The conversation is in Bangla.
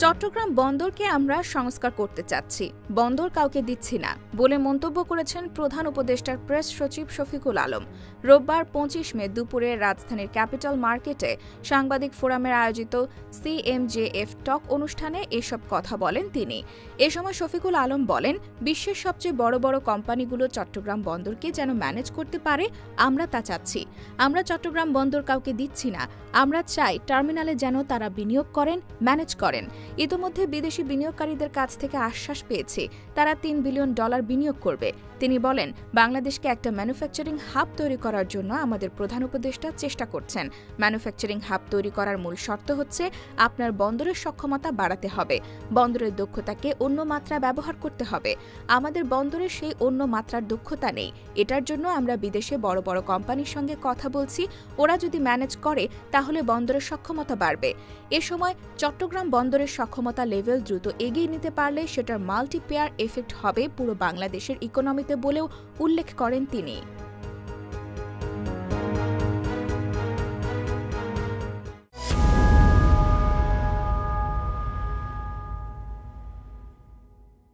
চট্টগ্রাম বন্দরকে আমরা সংস্কার করতে চাচ্ছি, বন্দর কাউকে দিচ্ছি না বলে মন্তব্য করেছেন প্রধান উপদেষ্টার প্রেস সচিব শফিকুল আলম। রোববার ২৫ মে দুপুরে রাজধানীর ক্যাপিটাল মার্কেটে সাংবাদিক ফোরামের আয়োজিত সিএমজেএফ টক অনুষ্ঠানে এসব কথা বলেন তিনি। এ সময় শফিকুল আলম বলেন, বিশ্বের সবচেয়ে বড় বড় কোম্পানিগুলো চট্টগ্রাম বন্দরকে যেন ম্যানেজ করতে পারে, আমরা তা চাচ্ছি। আমরা চট্টগ্রাম বন্দর কাউকে দিচ্ছি না, আমরা চাই টার্মিনালে যেন তারা বিনিয়োগ করেন, ম্যানেজ করেন। ইতোমধ্যে বিদেশি বিনিয়োগকারীদের কাছ থেকে আশ্বাস পেয়েছে তারা $৩ বিলিয়ন বিনিয়োগ করবে। তিনি বলেন, বাংলাদেশকে একটা ম্যানুফ্যাকচারিং হাব তৈরি করার জন্য আমাদের প্রধান উপদেষ্টা চেষ্টা করছেন। ম্যানুফ্যাকচারিং হাব তৈরি করার মূল শর্ত হচ্ছে আপনার বন্দরের সক্ষমতা বাড়াতে হবে, বন্দরের দক্ষতাকে অন্য মাত্রায় ব্যবহার করতে হবে। আমাদের বন্দরের সেই অন্য মাত্রার দক্ষতা নেই। এটার জন্য আমরা বিদেশে বড় বড় কোম্পানির সঙ্গে কথা বলছি, ওরা যদি ম্যানেজ করে তাহলে বন্দরের সক্ষমতা বাড়বে। এ সময় চট্টগ্রাম বন্দরের সক্ষমতা লেভেল দ্রুত এগিয়ে নিতে পারলে সেটার মাল্টিপ্লেয়ার এফেক্ট হবে পুরো বাংলাদেশের ইকোনমিতে বলেও উল্লেখ করেন তিনি।